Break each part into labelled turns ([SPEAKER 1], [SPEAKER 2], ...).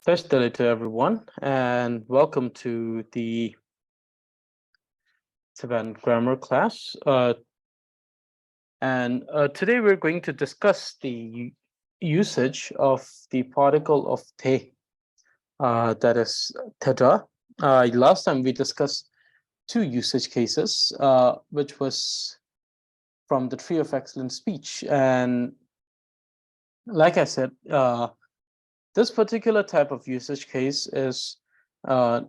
[SPEAKER 1] Cześć to everyone, and welcome to the Tibetan Grammar class. Today we're going to discuss the usage of the particle of te, that is teda. Last time we discussed two usage cases, which was from the Tree of Excellent Speech. And like I said, this particular type of usage case is that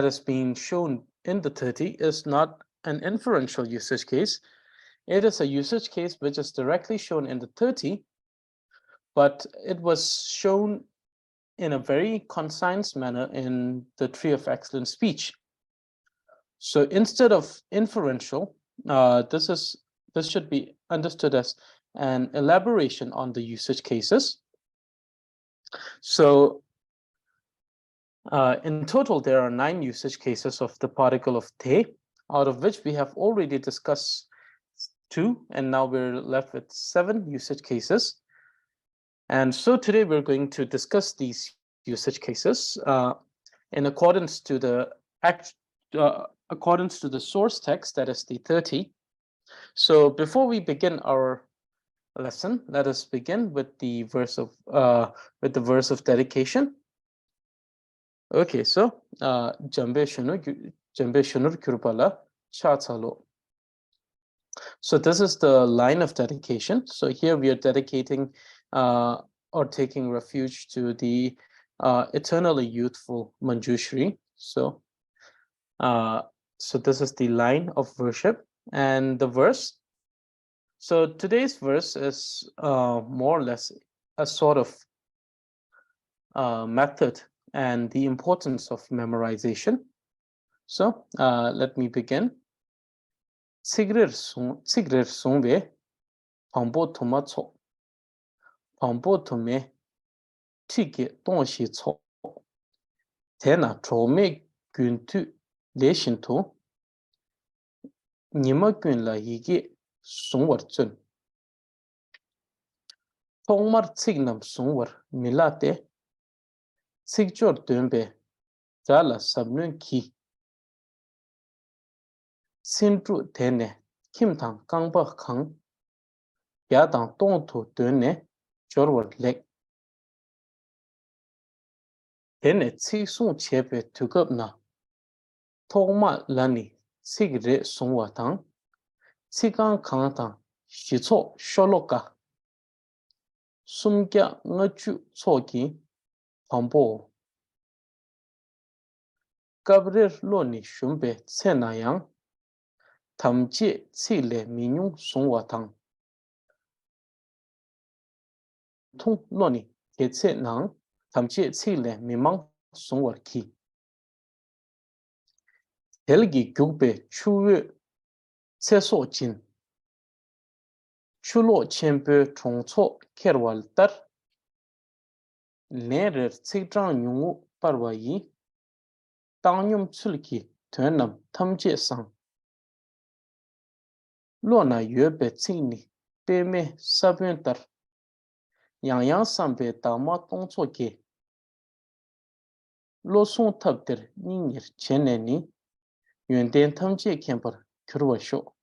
[SPEAKER 1] is being shown in the 30 is not an inferential usage case. It is a usage case which is directly shown in the 30, but it was shown in a very concise manner in the Tree of Excellent Speech. So instead of inferential, this should be understood as an elaboration on the usage cases. So in total, there are 9 usage cases of the particle of te, out of which we have already discussed 2, and now we're left with 7 usage cases. And so today we're going to discuss these usage cases in accordance to the source text, that is the 30. So before we begin our lesson, let us begin with the verse of dedication. Okay, so jambe shunur kurpala chatsalo. So this is the line of dedication. So here we are dedicating or taking refuge to the eternally youthful Manjushri. So this is the line of worship and the verse. So today's verse is more or less a sort of method and the importance of memorization. So let me begin. Tsigrir sungwe pambo tuma tso pambo tume tiki tongshi tso tena chome guntu leshinto nima gun la yigi sungwar chun tongmar tsignam sungwar milate tsigjor dunbe jala sabnun ki Sindru tene kim tang kangba kang ya tang tong tu dune jorwar lek tene tsik sung chepe tukab na tongma lani tsik re sungwa tang tsikang kang tang shicho sholoka sumkya ngachu tsoki pambo kabrir loni shumbe tsenayang tamje tsile minyung sungwa tang tung loni ketse nang tamje tsile mimang sungwar ki helgi gyugbe chuwe tseso jin chulo chenpe chongcho kerwal tar lerer tsikjang nyungu parwa yi tangyum tsulki tuanam tamje sang Lona yuebe tsingni peme sabun tar yang sambe dama tongcho ke lo song tabdir ningir chene ni yunden tamje kemper kurwa sho.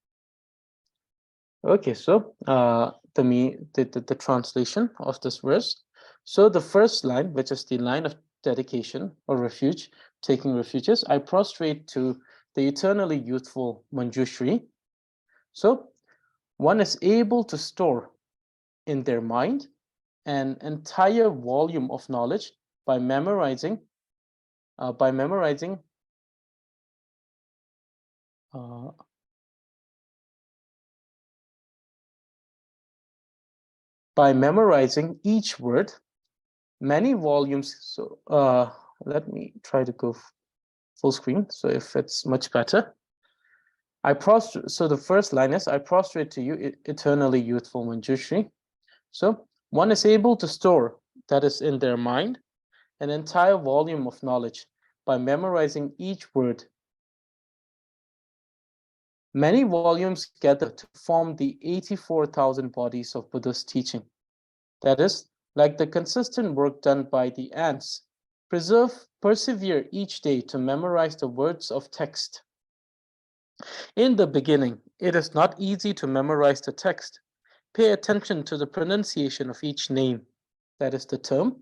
[SPEAKER 1] Okay, so the translation of this verse. So the first line, which is the line of dedication or refuge, taking refuges, I prostrate to the eternally youthful Manjushri. So one is able to store in their mind an entire volume of knowledge by memorizing each word, many volumes. So let me try to go full screen, so if it's much better. So the first line is, I prostrate to you, eternally youthful Manjushri. So one is able to store, that is in their mind, an entire volume of knowledge by memorizing each word. Many volumes gather to form the 84,000 bodies of Buddha's teaching. That is, like the consistent work done by the ants Persevere each day to memorize the words of text. In the beginning, it is not easy to memorize the text. Pay attention to the pronunciation of each name, that is the term,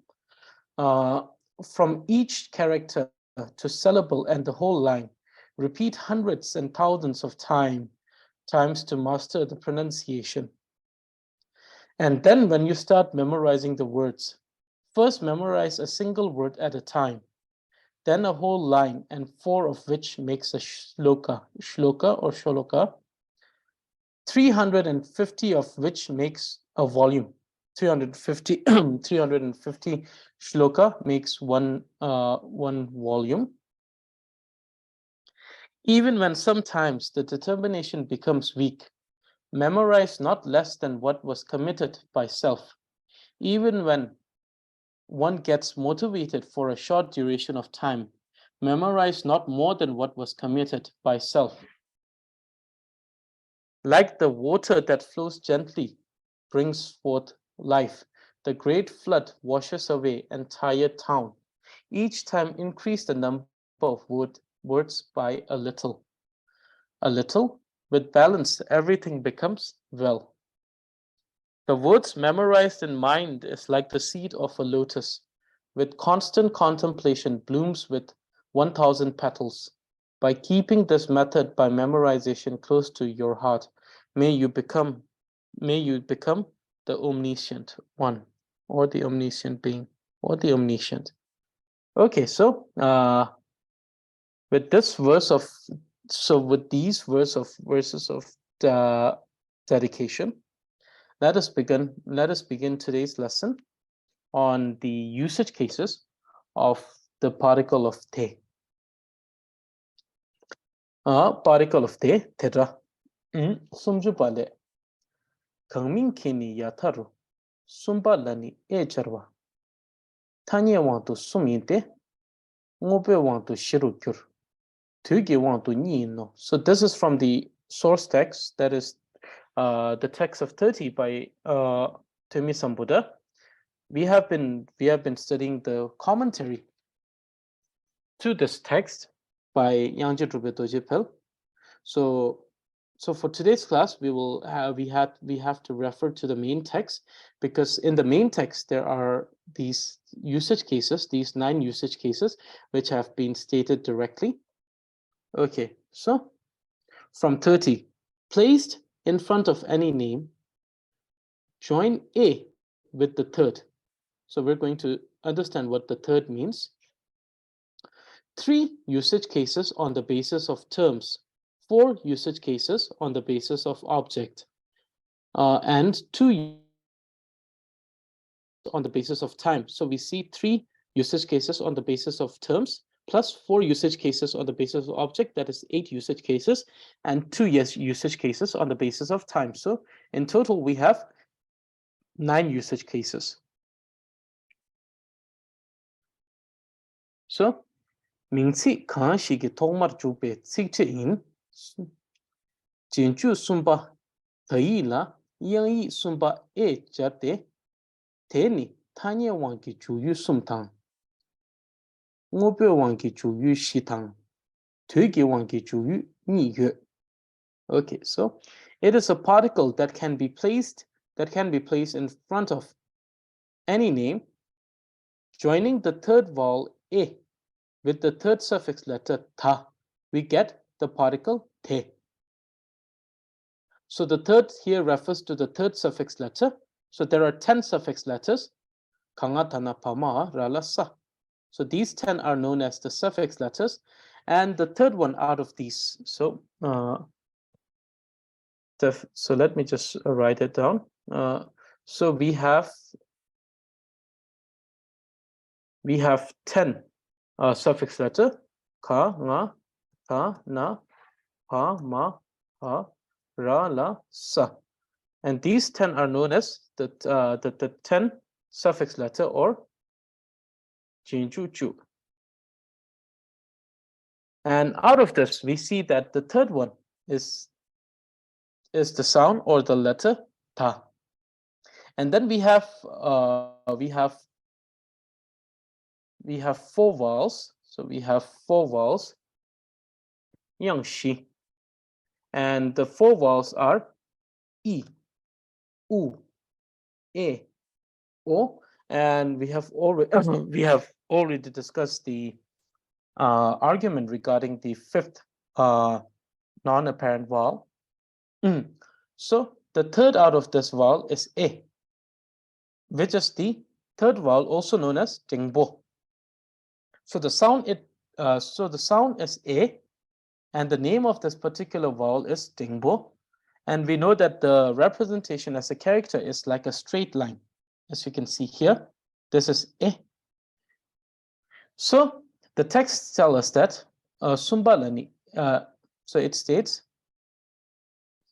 [SPEAKER 1] from each character to syllable and the whole line. Repeat hundreds and thousands of times to master the pronunciation. And then when you start memorizing the words, first memorize a single word at a time, then a whole line, and 4 of which makes a shloka or shloka, 350 of which makes a volume. 350 shloka makes one volume. Even when sometimes the determination becomes weak, memorize not less than what was committed by self. Even when one gets motivated for a short duration of time, memorize not more than what was committed by self. Like the water that flows gently brings forth life, the great flood washes away entire town. Each time increase the number of words by a little. A little, with balance, everything becomes well. The words memorized in mind is like the seed of a lotus. With constant contemplation blooms with 1,000 petals. By keeping this method by memorization close to your heart, may you become the omniscient one, or the omniscient being, or the omniscient. Okay, so with this verse of, with these verses of the dedication, let us begin today's lesson on the usage cases of the particle of te. Particle of te, tera. Sumju pale. Kangmin kini yataru. Sumba lani e charwa. Tanya want to suminte. Ngope want to shirukur. Tugi want to ni no. So this is from the source text, that is the text of 30 by Temi Sambuddha. We have been studying the commentary to this text by Yangchen Dorje. So for today's class, we have to refer to the main text, because in the main text there are these usage cases, these 9 usage cases, which have been stated directly. Okay, so from 30, placed in front of any name, join A with the third. So we're going to understand what the third means. 3 usage cases on the basis of terms, 4 usage cases on the basis of object, and 2 on the basis of time. So we see 3 usage cases on the basis of terms, plus 4 usage cases on the basis of object, that is 8 usage cases, and 2 usage cases on the basis of time. So in total, we have 9 usage cases. So, Mingsi Kanshigi Tomar Jupe Tsikchin Jinju Sumba Taila Yangi Sumba E Jate Teni Tanya Wangi Juyu Sumtang Ngobe Wangi Juyu Shitang Tugi Wangi Juyu Niyu. Okay, so it is a particle that can be placed in front of any name, joining the third vowel E with the third suffix letter ta, we get the particle te. So the third here refers to the third suffix letter. So there are 10 suffix letters. Kanga, tana, pama, rala, sa. So these 10 are known as the suffix letters. And the third one out of these, so let me just write it down. So we have 10 suffix letter: ka, nga, ta, na, pa, ma, ha, ra, la, sa. And these 10 are known as the 10 suffix letter, or jinju chu. And out of this, we see that the third one is the sound or the letter ta. And then we have we have 4 vowels. So we have 4 vowels, Yangchen. And the 4 vowels are I, U, E, O. And we have already discussed the argument regarding the 5th non-apparent vowel. So the third out of this vowel is E, which is the third vowel, also known as Jingbo. So the sound is A, and the name of this particular vowel is Jingbo. And we know that the representation as a character is like a straight line. As you can see here, this is E. So the text tells us that Sumbalani. So it states.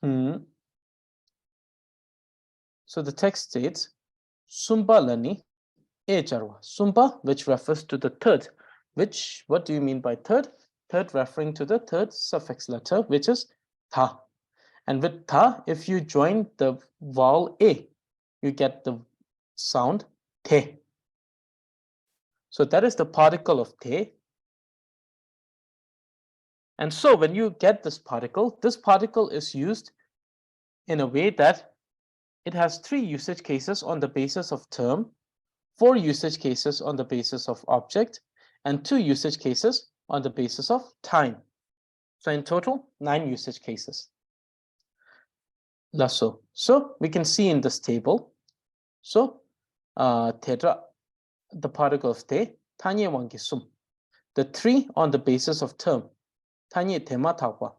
[SPEAKER 1] So the text states Sumbalani Ejarwa. Sumba, which refers to the third. What do you mean by third? Third referring to the third suffix letter, which is tha. And with tha, if you join the vowel A, you get the sound te. So that is the particle of te. And so when you get this particle is used in a way that it has 3 usage cases on the basis of term, 4 usage cases on the basis of object, and 2 usage cases on the basis of time. So in total, 9 usage cases. So we can see in this table. So tedra, the particle of te, tanye wangi sum. The 3 on the basis of term, tanye tema tawa.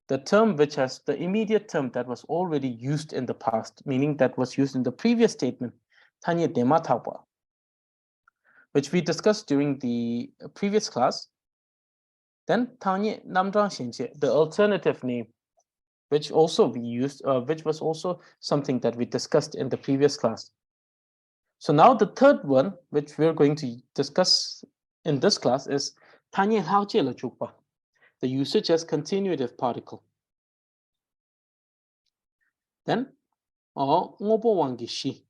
[SPEAKER 1] The term which has the immediate term that was already used in the past, meaning that was used in the previous statement, tanye tema tawa, which we discussed during the previous class. Then tanye namdrang shenje, the alternative name, which also we used, which was also something that we discussed in the previous class. So now the third one, which we're going to discuss in this class, is tanye haoje la jukpa, the usage as continuative particle. Then ngobo wangi shi,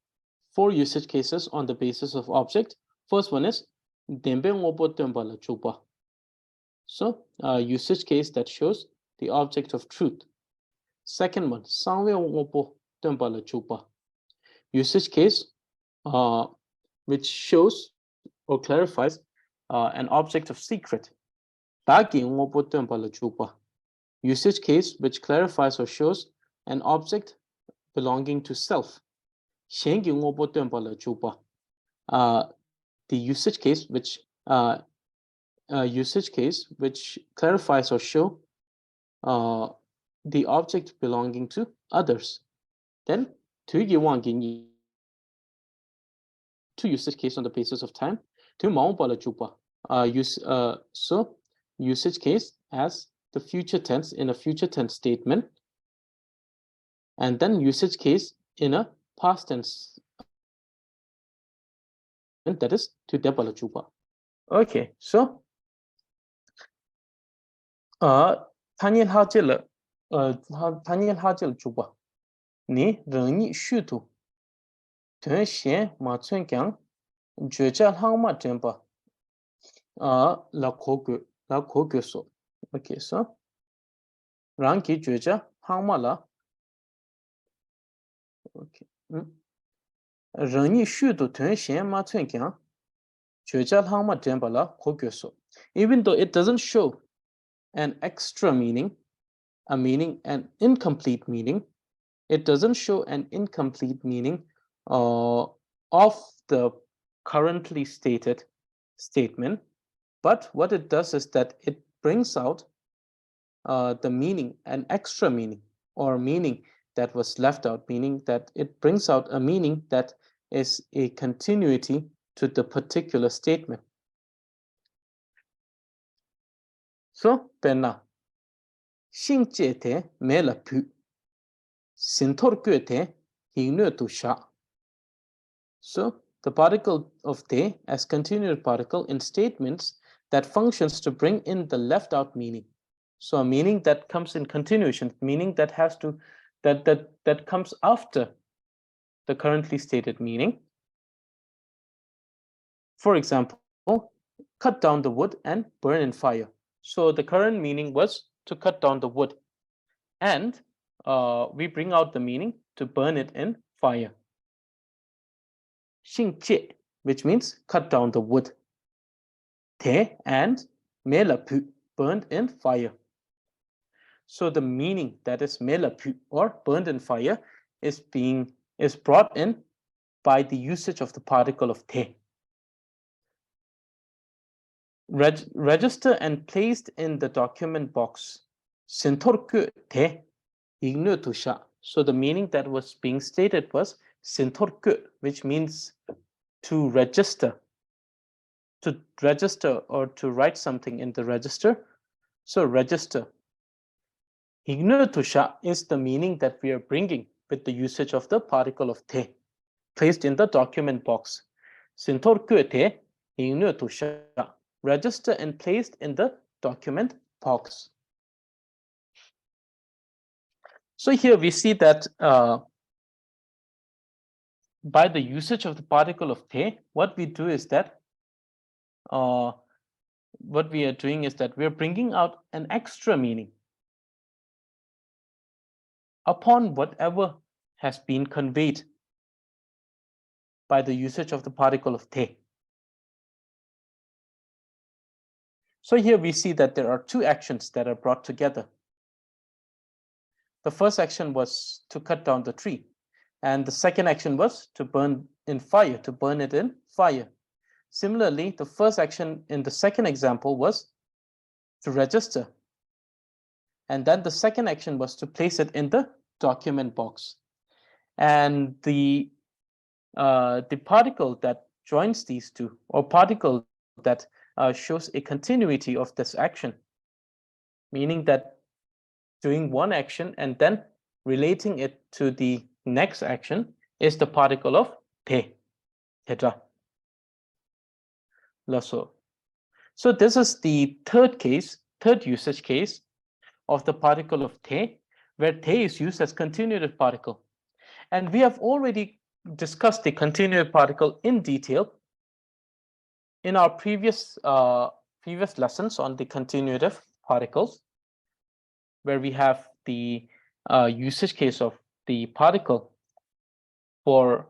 [SPEAKER 1] 4 usage cases on the basis of object. First one is dembe ngobo temba la jukpa. So usage case that shows the object of truth. Second one, sangwe ngobo temba la jukpa. Usage case which shows or clarifies an object of secret. Usage case which clarifies or shows an object belonging to self. The usage case which clarifies or show the object belonging to others. Then 2 usage case on the basis of time. So usage case as the future tense in a future tense statement, and then usage case in a past tense, and that is to debala chupa. Okay, so Tanyan Hajil chupa ni rengi shutu Tuen Shen Ma Chun Kyang Juja Hangma Tempa La Kogu so. Okay, so Ranki Juja Hangma la. Okay. Rengi Shutu Tuen Shen Ma Chun Kyang Juja Hangma Tempa la Kogu so. Even though it doesn't show an extra meaning, an incomplete meaning, it doesn't show an incomplete meaning of the currently stated statement, but what it does is that it brings out the meaning, an extra meaning, or meaning that was left out, meaning that it brings out a meaning that is a continuity to the particular statement. So, penna. Xingje te me la pu. Sintor kue te hingnu tu sha. So, the particle of te as continued particle in statements that functions to bring in the left out meaning. So a meaning that comes in continuation, meaning that has to that comes after the currently stated meaning. For example, cut down the wood and burn in fire. So the current meaning was to cut down the wood. And we bring out the meaning to burn it in fire. 姓借, which means cut down the wood. Te and melapu, burned in fire. So the meaning that is melapu or burned in fire is brought in by the usage of the particle of te. Register and placed in the document box. Sintorku te ignutusha. So the meaning that was being stated was sintorku, which means to register or to write something in the register. So register. Ignutusha is the meaning that we are bringing with the usage of the particle of te, placed in the document box. Sintorku te ignutusha. Register and placed in the document box. So here we see that by the usage of the particle of te, what we do is that what we are doing is that we're bringing out an extra meaning upon whatever has been conveyed by the usage of the particle of te. So here we see that there are two actions that are brought together. The first action was to cut down the tree, and the second action was to burn in fire, to burn it in fire. Similarly, the first action in the second example was to register. And then the second action was to place it in the document box. And the particle that joins these two, or particle that shows a continuity of this action, meaning that doing one action and then relating it to the next action, is the particle of te, tetra. So this is the third usage case of the particle of te, where te is used as continuative particle. And we have already discussed the continuative particle in detail in our previous lessons on the continuative particles, where we have the usage case of the particle for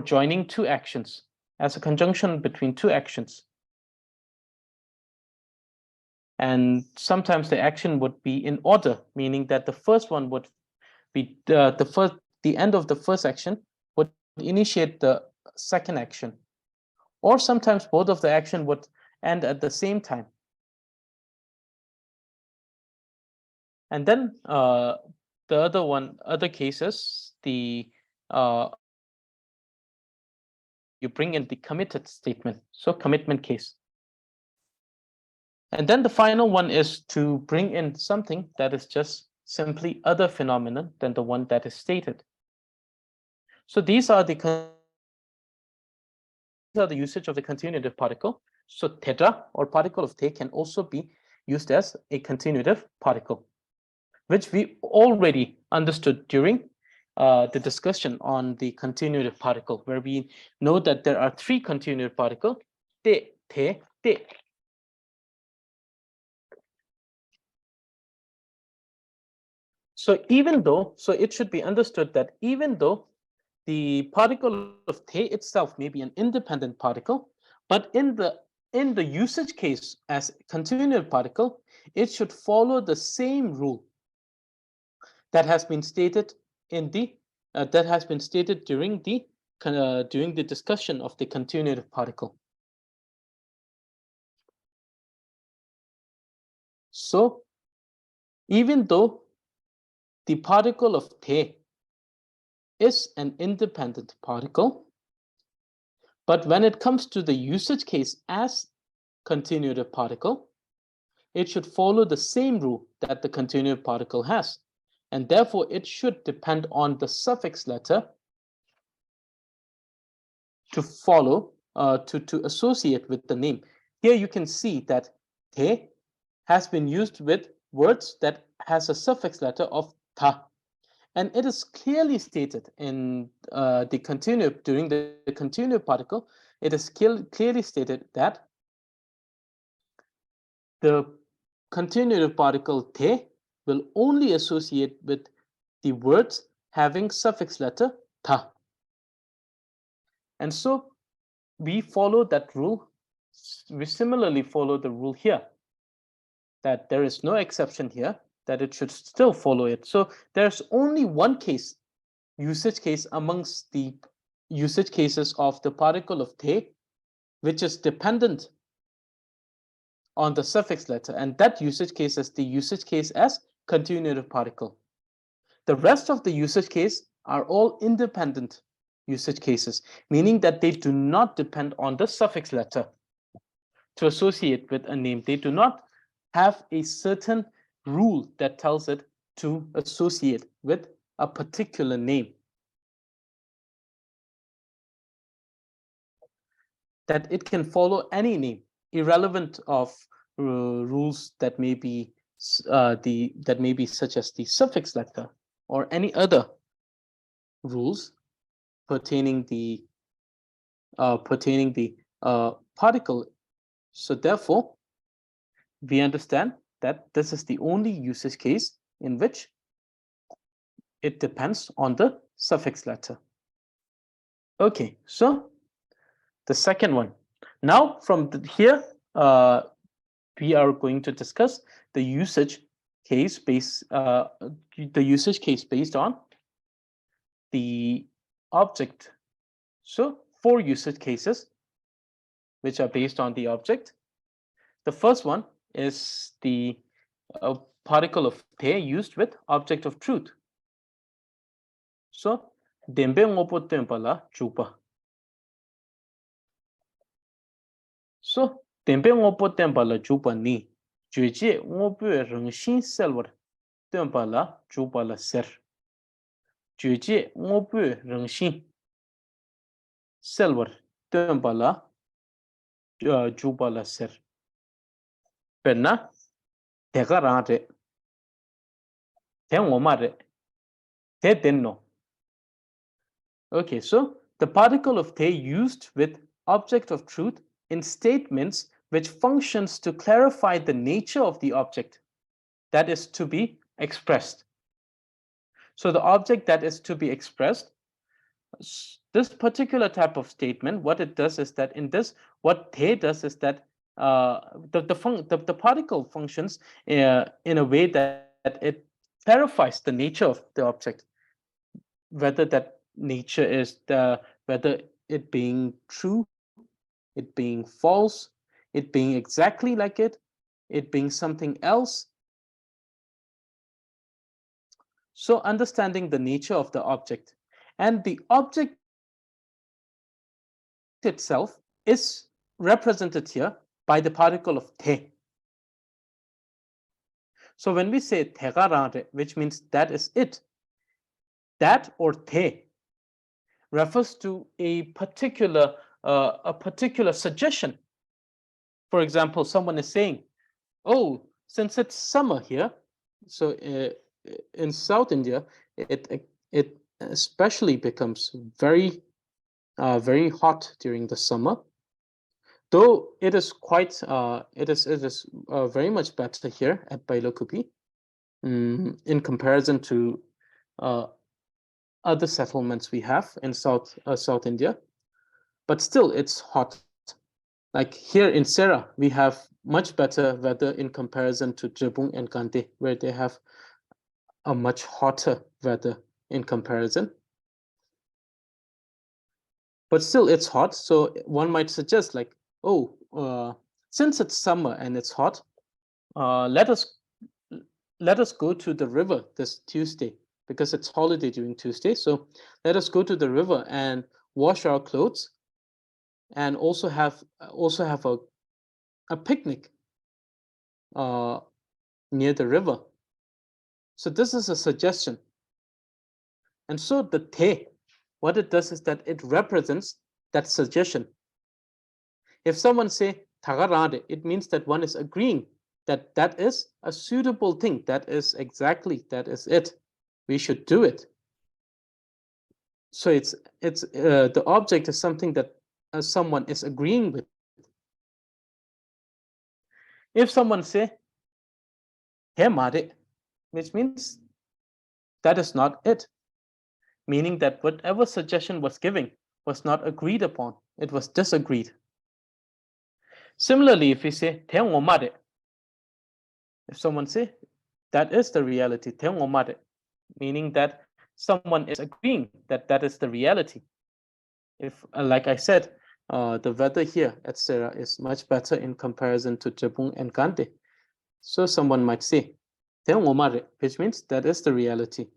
[SPEAKER 1] joining two actions as a conjunction between two actions. And sometimes the action would be in order, meaning that the first one would be the end of the first action would initiate the second action. Or sometimes both of the action would end at the same time. And then the other cases, you bring in the committed statement, so commitment case. And then the final one is to bring in something that is just simply other phenomenon than the one that is stated. So these are the usage of the continuative particle. So tetra, or particle of te, can also be used as a continuative particle, which we already understood during the discussion on the continuative particle, where we know that there are three continuative particles: te, te, te. So it should be understood that even though the particle of te itself may be an independent particle, but in the usage case as continuative particle, it should follow the same rule that has been stated in the during the discussion of the continuative particle. So even though the particle of te is an independent particle, but when it comes to the usage case as continuative particle, it should follow the same rule that the continuative particle has, and therefore it should depend on the suffix letter to follow, to associate with the name. Here you can see that te has been used with words that has a suffix letter of ta. And it is clearly stated in during the continuative particle, it is clearly stated that the continuative particle te will only associate with the words having suffix letter ta. And so we follow that rule. We similarly follow the rule here, that there is no exception here, that it should still follow it. So there's only one case, usage case amongst the usage cases of the particle of te, which is dependent on the suffix letter, and that usage case is the usage case as continuative particle. The rest of the usage case are all independent usage cases, meaning that they do not depend on the suffix letter to associate with a name. They do not have a certain rule that tells it to associate with a particular name. That it can follow any name, irrelevant of rules that may be such as the suffix letter or any other rules pertaining the particle. So therefore, we understand that this is the only usage case in which it depends on the suffix letter. Okay, so the second one. Now from here, we are going to discuss the usage case based on the object. So 4 usage cases which are based on the object. The first one is the particle of te used with object of truth. So dembe ngopo tempala chupa. So dembe ngopo tempala chupa ni jueje ngopo rengshin selvar tempala chupa la ser. Jueje ngopo rengshin selvar tempala chupa la ser. Penna tega rante tengomare te tenno. Okay, so the particle of te used with object of truth in statements which functions to clarify the nature of the object that is to be expressed. So the object that is to be expressed, this particular type of statement, what it does is that in this, what te does is that the particle functions in a way that it clarifies the nature of the object, whether that nature is whether it being true, it being false, it being exactly like it being something else. So understanding the nature of the object, and the object itself is represented here by the particle of te. So when we say tegarare, which means that is it, that or te refers to a particular suggestion. For example, someone is saying, oh, since it's summer here, so in South India, it especially becomes very hot during the summer. Though it is quite it is very much better here at Bailakupi in comparison to other settlements we have in South India, but still it's hot. Like here in Sera, we have much better weather in comparison to Drubpay and Kante, where they have a much hotter weather in comparison. But still it's hot, so one might suggest like, oh, since it's summer and it's hot, let us go to the river this Tuesday, because it's holiday during Tuesday. So let us go to the river and wash our clothes, and also have a picnic near the river. So this is a suggestion. And so the te, what it does is that it represents that suggestion. If someone say tagarade, it means that one is agreeing that that is a suitable thing. That is it. We should do it. So it's the object is something that someone is agreeing with. If someone say, he mare, which means that is not it, meaning that whatever suggestion was given was not agreed upon, it was disagreed. Similarly, if we say, te ngomare, if someone say, that is the reality, te ngomare, meaning that someone is agreeing that that is the reality. If, like I said, the weather here, etc., is much better in comparison to Jabung and Kante. So someone might say, te ngomare, which means that is the reality.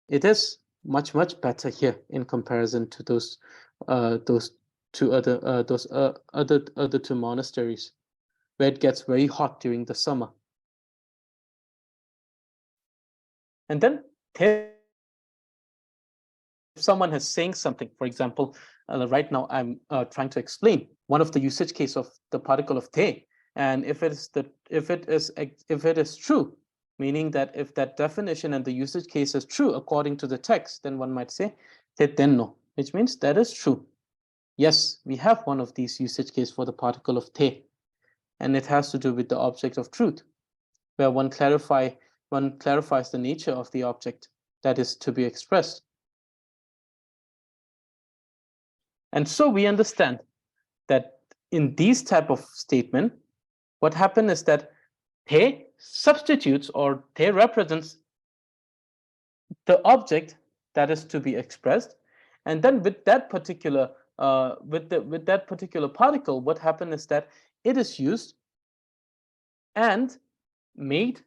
[SPEAKER 1] It is much better here in comparison to those two other two monasteries where it gets very hot during the summer. And then if someone is saying something, for example, right now I'm trying to explain one of the usage case of the particle of te, and if it is true, meaning that if that definition and the usage case is true according to the text, then one might say te tenno, which means that is true. Yes, we have one of these usage case for the particle of te, and it has to do with the object of truth, where one clarifies the nature of the object that is to be expressed. And so we understand that in these type of statement, what happened is that te substitutes or te represents the object that is to be expressed, and then with that particular with that particular particle, what happened is that it is used and made.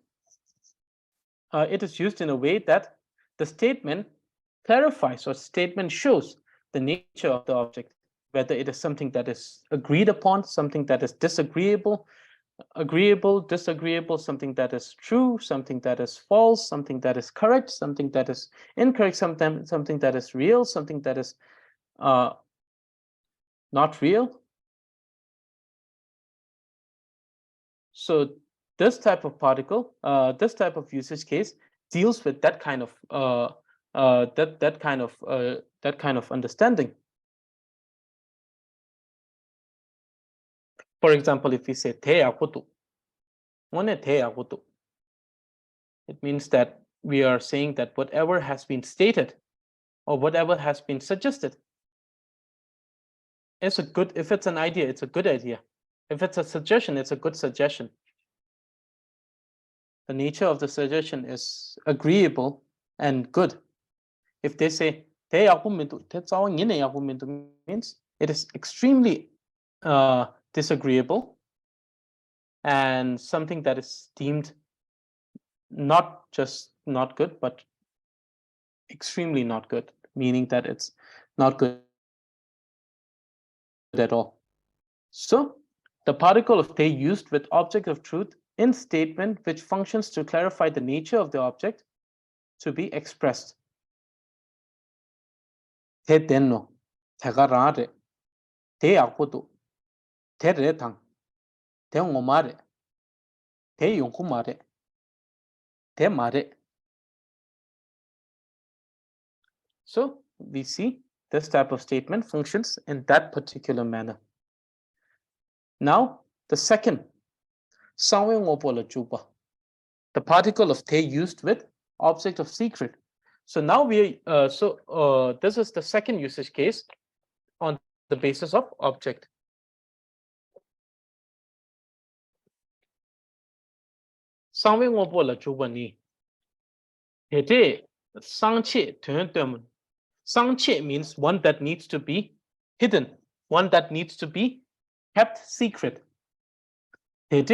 [SPEAKER 1] It is used in a way that the statement clarifies or statement shows the nature of the object, whether it is something that is agreed upon, something that is disagreeable, agreeable, disagreeable, something that is true, something that is false, something that is correct, something that is incorrect, something that is real, something that is not real. So this type of particle, this type of usage case deals with that kind of that kind of understanding. For example, if we say te akutu, one te akutu, it means that we are saying that whatever has been stated or whatever has been suggested is a good. If it's an idea, it's a good idea. If it's a suggestion, it's a good suggestion. The nature of the suggestion is agreeable and good. If they say te means it is extremely disagreeable and something that is deemed not just not good, but extremely not good, meaning that it's not good at all. So the particle of te used with object of truth in statement which functions to clarify the nature of the object to be expressed. Te tenno, te garare, te akutu, te retang, te ngomare, te yongkumare, te mare. So we see this type of statement functions in that particular manner. Now the second, the particle of te used with object of secret. So now we this is the second usage case on the basis of object. Sangche means one that needs to be hidden, one that needs to be kept secret. Penna,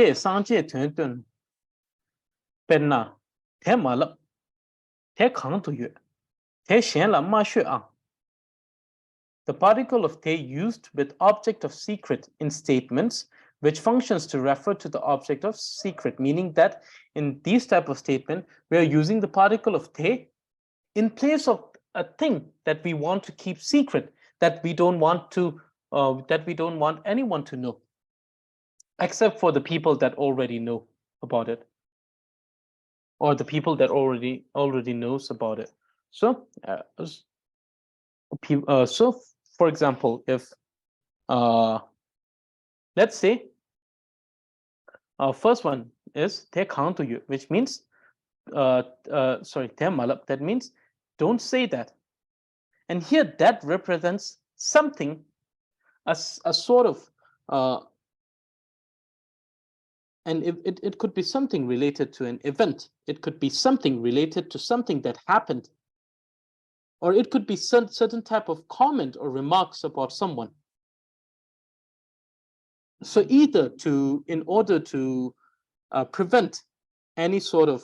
[SPEAKER 1] te malap, te kang tu yue, te shen la ma shui ang. The particle of te used with object of secret in statements which functions to refer to the object of secret, meaning that in these type of statement, we are using the particle of te in place of a thing that we want to keep secret, that we don't want anyone to know, except for the people that already know about it, or the people that already knows about it. So, so for example, if let's say First one is te khang to you, which means te malap, that means don't say that. And here that represents something, a sort of and it could be something related to an event. It could be something related to something that happened. Or it could be certain type of comment or remarks about someone. So either in order to prevent any sort of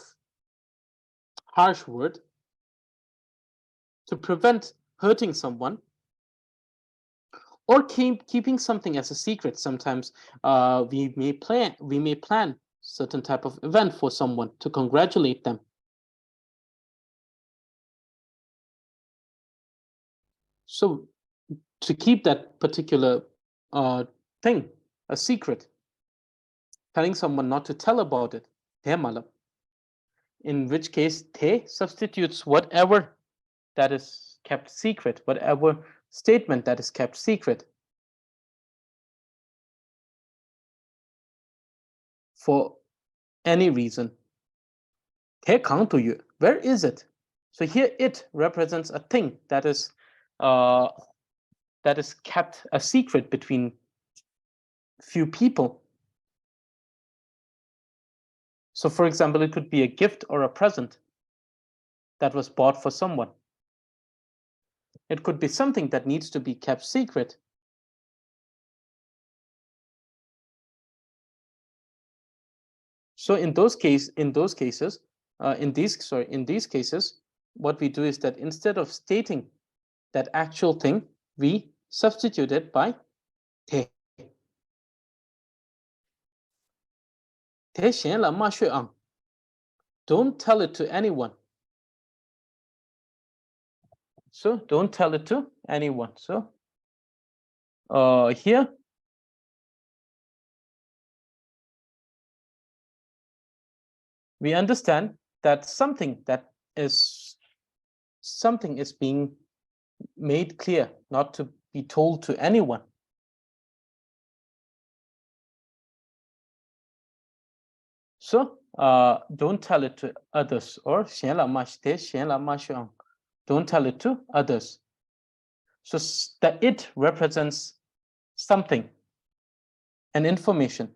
[SPEAKER 1] harsh word, to prevent hurting someone, or keeping something as a secret. Sometimes we may plan certain type of event for someone to congratulate them. So to keep that particular thing a secret, telling someone not to tell about it, in which case te substitutes whatever that is kept secret, whatever statement that is kept secret, for any reason. Te kang to you, where is it? So here it represents a thing that is kept a secret between few people. So for example, it could be a gift or a present that was bought for someone. It could be something that needs to be kept secret. So in these cases, what we do is that instead of stating that actual thing, we substitute it by te. Te xian la ma shui ang. Don't tell it to anyone. So don't tell it to anyone. So here we understand that something is being made clear, not to be told to anyone. So don't tell it to others, or don't tell it to others. So that it represents something, an information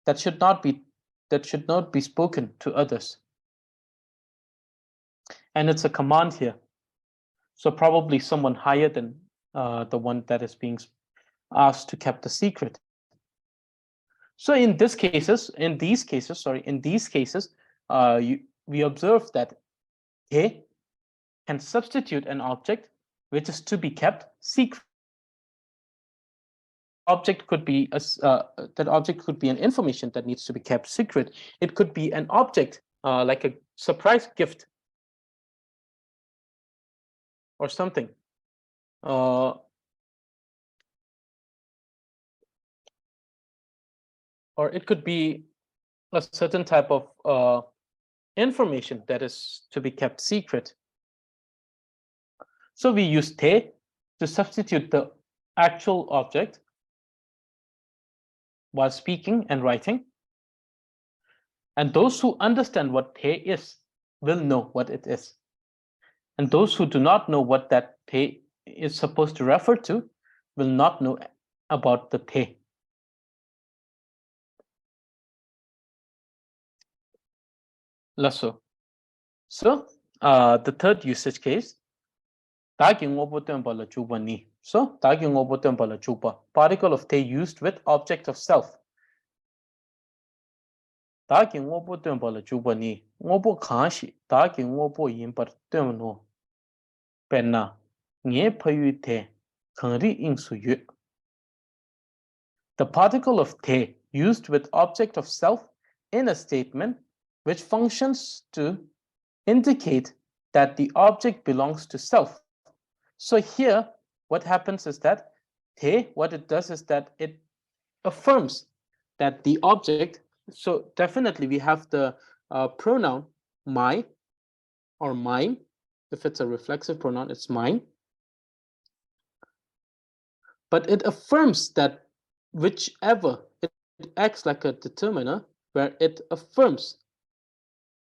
[SPEAKER 1] that should not be spoken to others. And it's a command here. So probably someone higher than the one that is being asked to keep the secret. So in these cases, we observe that he can substitute an object which is to be kept secret. Object could be that object could be an information that needs to be kept secret. It could be an object like a surprise gift or something. Or it could be a certain type of information that is to be kept secret. So we use te to substitute the actual object while speaking and writing. And those who understand what te is will know what it is. And those who do not know what that te is supposed to refer to will not know about the te. Lasso. So the third usage case, so particle of te used with object of self. Penna the particle of te used with object of self in a statement which functions to indicate that the object belongs to self. So here, what happens is that te, what it does is that it affirms that the object, so definitely we have the pronoun my or mine. If it's a reflexive pronoun, it's mine. But it affirms that whichever, it acts like a determiner, where it affirms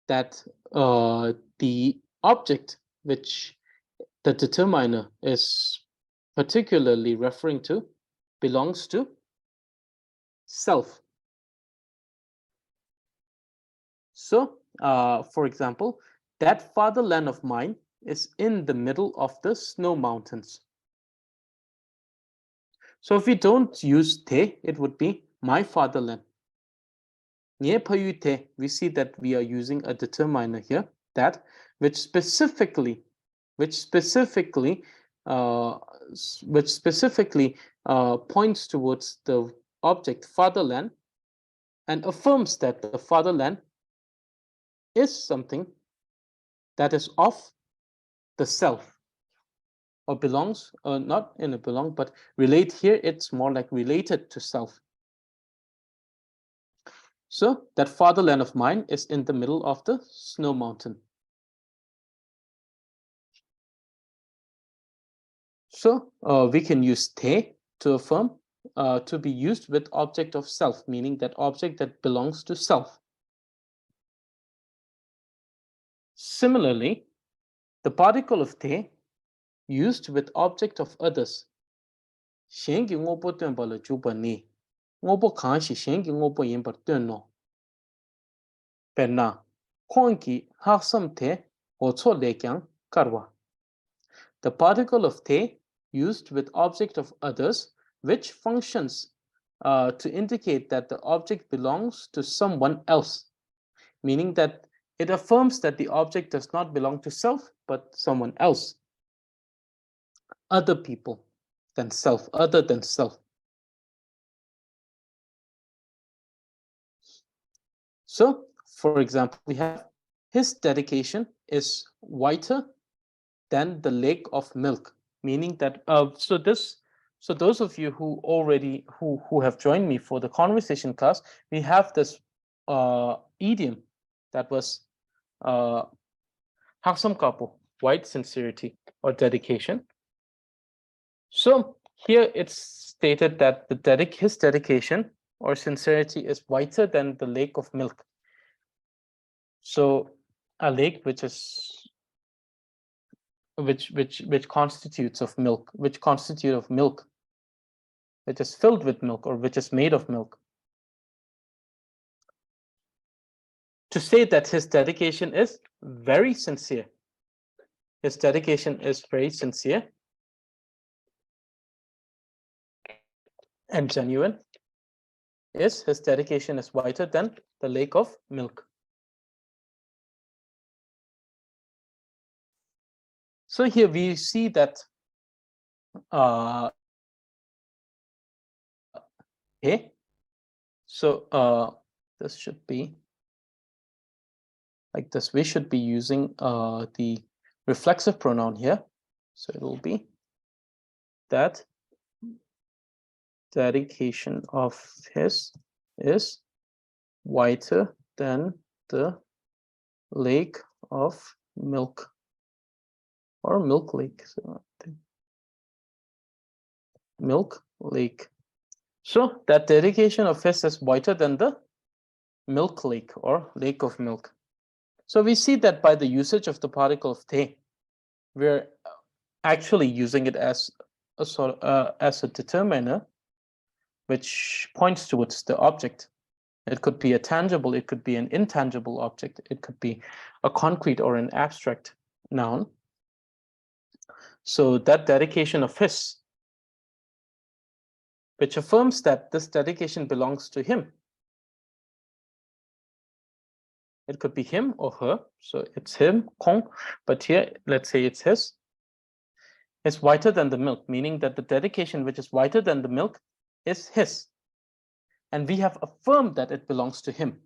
[SPEAKER 1] that the object which the determiner is particularly referring to belongs to self. So, for example, that fatherland of mine is in the middle of the snow mountains. So if we don't use te, it would be my fatherland. We see that we are using a determiner here, that which specifically points towards the object fatherland and affirms that the fatherland is something that is of the self, or belongs, not in a belong, but relate here, it's more like related to self. So that fatherland of mine is in the middle of the snow mountain. So we can use te to affirm, to be used with object of self, meaning that object that belongs to self. Similarly, the particle of te used with object of others. Shengi ngopo tuan bala juba ni. Ngopo kanshi shengi ngopo yembar tuan no. Perna, kongi haksam te ocho lekyang karwa. The particle of te used with object of others, which functions to indicate that the object belongs to someone else, meaning that it affirms that the object does not belong to self, but someone else, other people than self, other than self. So, for example, we have his dedication is whiter than the lake of milk, meaning that so those of you who already who have joined me for the conversation class, we have this idiom that was haksam kapo, white sincerity or dedication. So here it's stated that his dedication or sincerity is whiter than the lake of milk. So a lake which constitutes of milk, which is filled with milk or which is made of milk. To say that his dedication is very sincere. His dedication is very sincere and genuine. His dedication is whiter than the lake of milk. So here we see that okay. So this should be like this. We should be using the reflexive pronoun here. So it will be that dedication of his is whiter than the lake of milk or milk lake. So milk lake. So that dedication of his is whiter than the milk lake or lake of milk. So we see that by the usage of the particle of te, we're actually using it as a sort of as a determiner which points towards the object. It could be a tangible, it could be an intangible object, it could be a concrete or an abstract noun. So that dedication of his, which affirms that this dedication belongs to him. It could be him or her, so it's him, Kong, but here, let's say it's his. It's whiter than the milk, meaning that the dedication which is whiter than the milk is his. And we have affirmed that it belongs to him.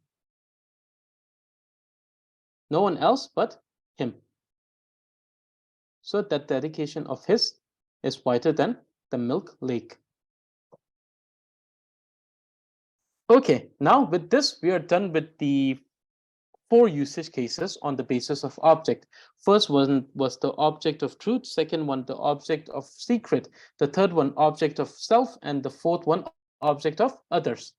[SPEAKER 1] No one else but him. So that dedication of his is whiter than the milk lake. Okay, now with this, we are done with the 4 usage cases on the basis of object. First one was the object of truth, second one, the object of secret, the third one, object of self, and the fourth one, object of others.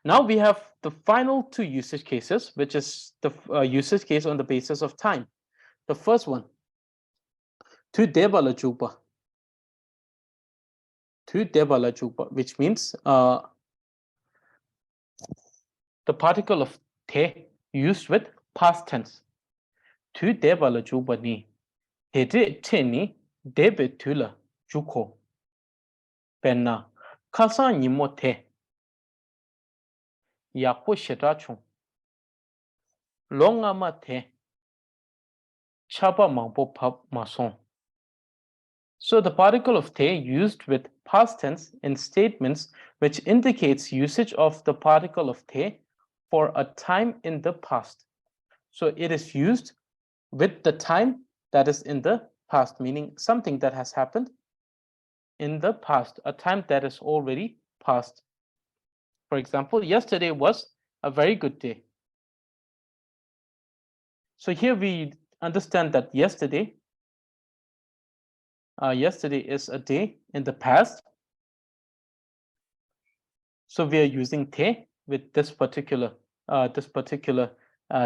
[SPEAKER 1] Now we have the final two usage cases, which is the usage case on the basis of time. The first one, tu debala juba. Tu debala juba, which means the particle of te used with past tense. Tu debala juba ni. Hede te ni debe tula juko. Penna. Kasa nimo te. Yakpo shedachung. Longa ma te. Chaba mangpo pap mason. So the particle of te used with past tense in statements which indicates usage of the particle of te for a time in the past. So it is used with the time that is in the past, meaning something that has happened in the past, a time that is already past. For example, yesterday was a very good day. So here we understand that yesterday is a day in the past. So we are using te with this particular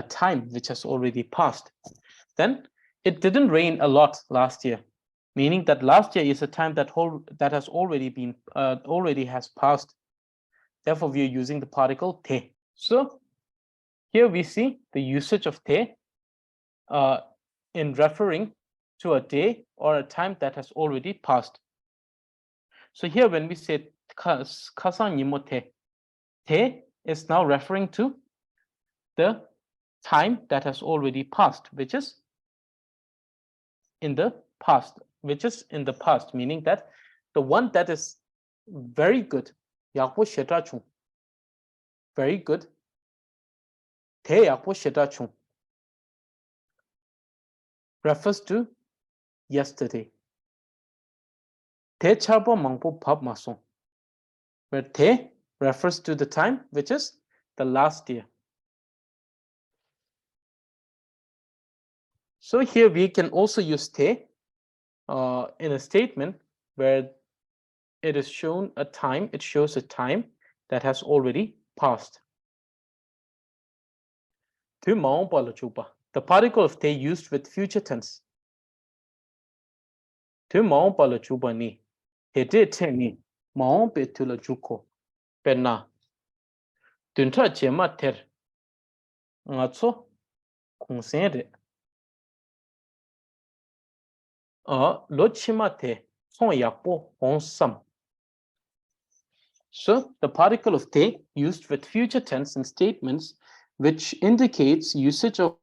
[SPEAKER 1] time which has already passed. Then it didn't rain a lot last year, meaning that last year is a time that has already been already has passed. Therefore, we are using the particle te. So here we see the usage of te in referring to a day or a time that has already passed. So here when we say kasan nimo te, te is now referring to the time that has already passed, which is in the past, meaning that the one that is very good, yakpo shedachung, very good, te yakpo shedachung, refers to yesterday. Te chabo mangpo pap mason, where te refers to the time which is the last year. So here we can also use te in a statement where it is shown a time, it shows a time that has already passed. The particle of te used with future tense. Tu maung pala chuba ni. Hede te ni. Maung pe tula juko. Penna. Dunta chema ter. Nga tso. Kung sen re. Lo chima te. Song yakpo hong sam. So the particle of te used with future tense in statements which indicates usage of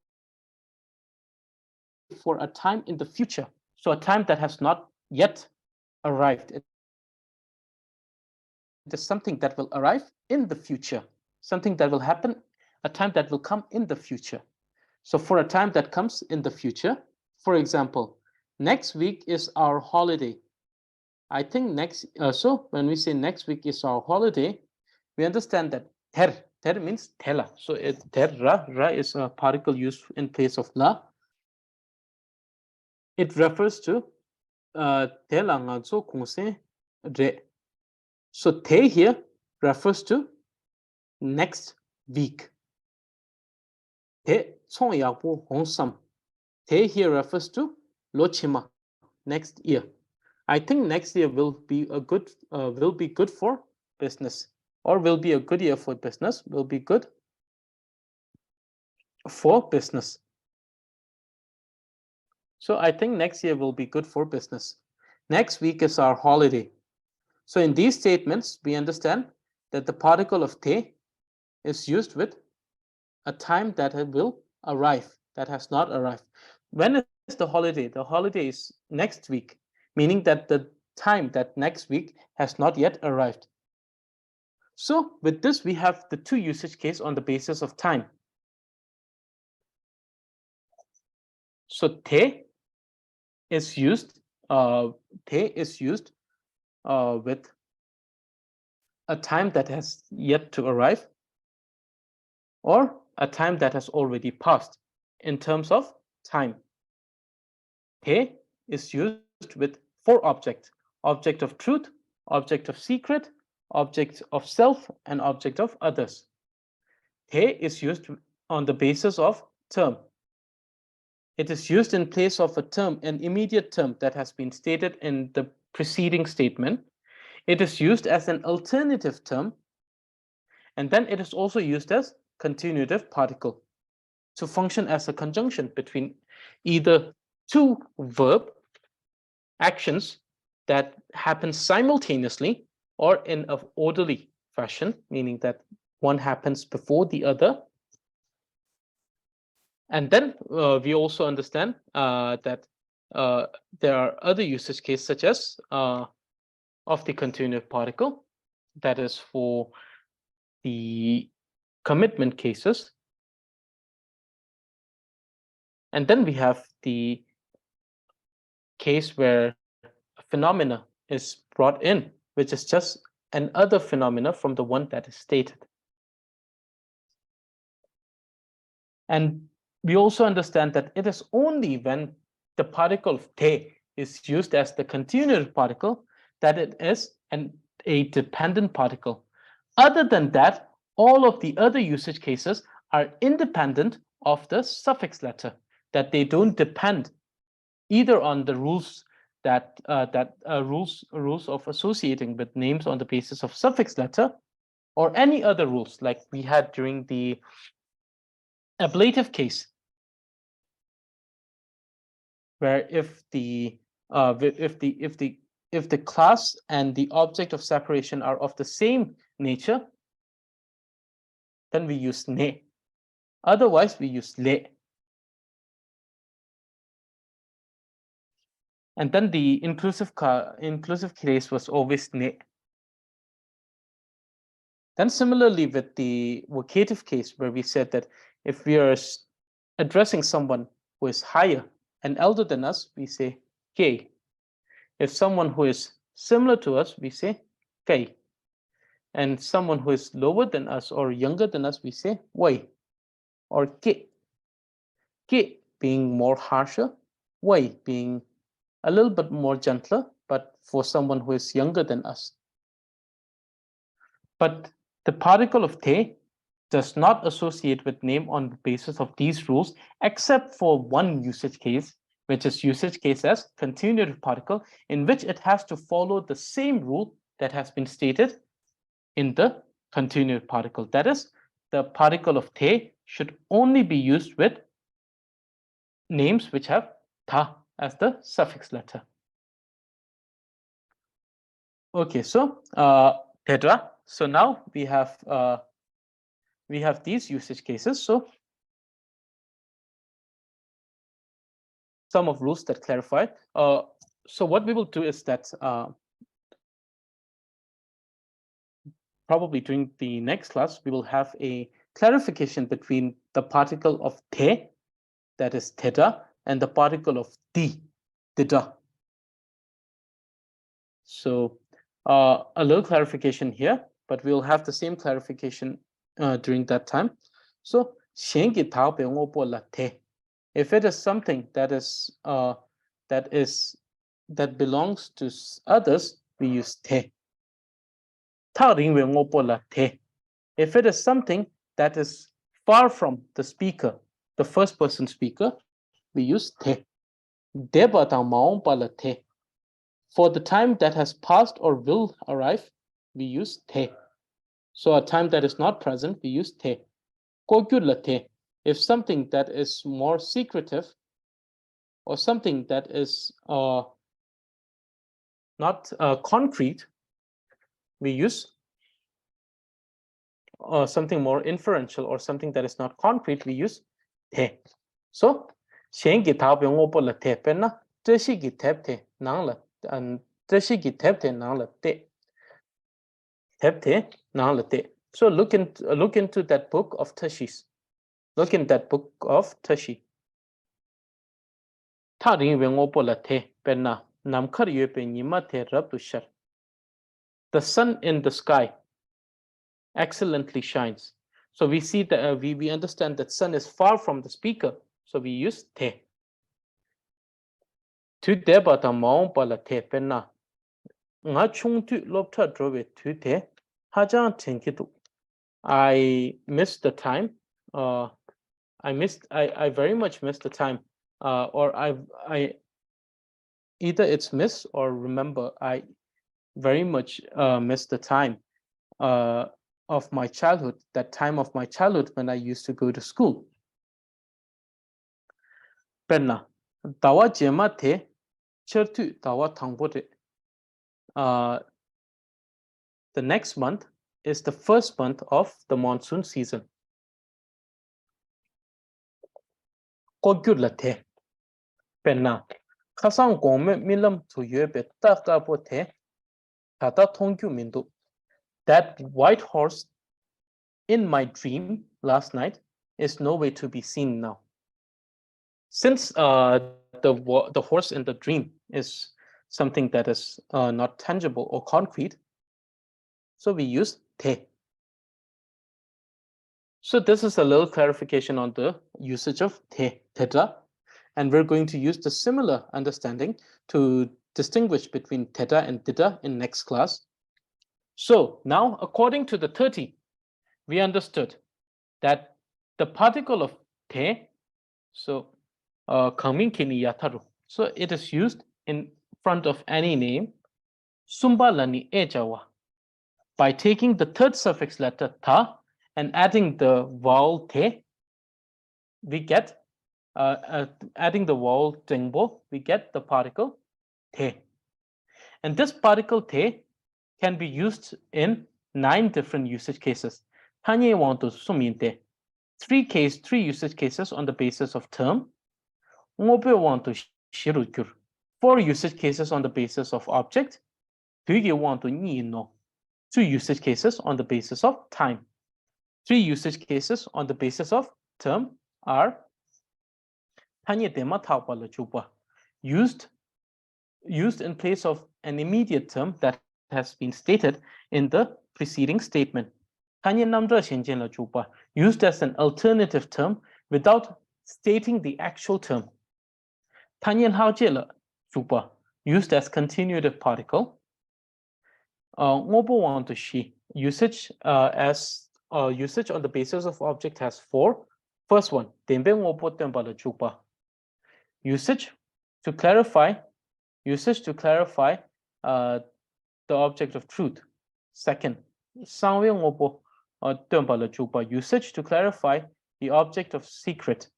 [SPEAKER 1] for a time in the future. So a time that has not yet arrived. It is something that will arrive in the future, something that will happen, a time that will come in the future. So for a time that comes in the future, for example, next week is our holiday. I think so when we say next week is our holiday, we understand that ter means tela. So ra is a particle used in place of la. It refers to tela nganzo kungse re. So te here refers to next week. Te chong yakpo hongsam. Te here refers to lochima, next year. I think next year will be good for business, or will be a good year for business, will be good for business. So I think next year will be good for business. Next week is our holiday. So in these statements, we understand that the particle of te is used with a time that will arrive, that has not arrived. When is the holiday? The holiday is next week, meaning that the time that next week has not yet arrived. So with this, we have the two usage case on the basis of time. So te is used with a time that has yet to arrive or a time that has already passed in terms of time. Te is used with four objects: object of truth, object of secret, object of self and object of others. Te is used on the basis of term. It is used in place of a term, an immediate term that has been stated in the preceding statement. It is used as an alternative term, and then it is also used as continuative particle to function as a conjunction between either two verb actions that happen simultaneously or in an orderly fashion, meaning that one happens before the other. And then we also understand that there are other usage cases such as of the continuative particle, that is for the commitment cases. And then we have the case where a phenomena is brought in, which is just another phenomena from the one that is stated. And we also understand that it is only when the particle of te is used as the continuative particle that it is a dependent particle. Other than that, all of the other usage cases are independent of the suffix letter, that they don't depend either on the rules rules of associating with names on the basis of suffix letter, or any other rules like we had during the ablative case, where if the class and the object of separation are of the same nature, then we use ne. Otherwise, we use le. And then the inclusive case was always ne. Then similarly with the vocative case, where we said that if we are addressing someone who is higher and elder than us, we say ke. If someone who is similar to us, we say kai. And someone who is lower than us or younger than us, we say wai or ke. Ke being more harsher, wai being a little bit more gentler, but for someone who is younger than us. But the particle of te does not associate with name on the basis of these rules, except for one usage case, which is usage case as continuative particle, in which it has to follow the same rule that has been stated in the continuative particle. That is, the particle of te should only be used with names which have ta as the suffix letter. Okay, so Pedra. So now we have these usage cases. So some of rules that clarify. So what we will do is that probably during the next class, we will have a clarification between the particle of te, that is theta, and the particle of di, theta. So a little clarification here, but we'll have the same clarification during that time. So if it is something that belongs to others, we use te. If it is something that is far from the speaker, the first person speaker, we use te. For the time that has passed or will arrive, we use te. So a time that is not present, we use te. If something that is more secretive or something that is not concrete, we use something more inferential or something that is not concrete, we use te. So, so look into that book of Tashis. Look in that book of Tashi. The sun in the sky excellently shines. So we see that we understand that sun is far from the speaker. So we use te. Tu debata maung pala te penna. Nga chung tu lopta drove tu te. Hajang Tenkitu. I missed the time. I very much missed the time. Or I either it's miss or remember. I very much missed the time of my childhood. That time of my childhood when I used to go to school. Penna. Tawa jema the chertu tawa thangbote. The next month is the first month of the monsoon season. Kogyula the. Penna. Khasang gome milam to yebe takapote. Tata tongyu mindu. That white horse in my dream last night is nowhere to be seen now. Since the horse in the dream is something that is not tangible or concrete, so we use te. So this is a little clarification on the usage of te, theta, and we're going to use the similar understanding to distinguish between theta and theta in next class. So now, according to the 30, we understood that the particle of te, so coming kini yataru, so it is used in front of any name, sumbalani ejawa, by taking the third suffix letter ta and adding the vowel te, we get adding the vowel tingbo, we get the particle te. And this particle te can be used in 9 different usage cases. Tanye want to suminte. 3 usage cases on the basis of term. Ngope want to shirukur. 4 usage cases on the basis of object. Tuge want to ni no. 2 usage cases on the basis of time. 3 usage cases on the basis of term are Tanye dema taupala chupa. Used in place of an immediate term that has been stated in the preceding statement. Tanye namdra shenjen la chupa. Used as an alternative term without stating the actual term. Tanye haoje la chupa. Used as continuative particle. Ngobo want to shi. Usage usage on the basis of object has 4. First one, dembe ngobo temba la chupa. Usage to clarify the object of truth. Second, sangwe ngobo temba la chupa. Usage to clarify the object of secret.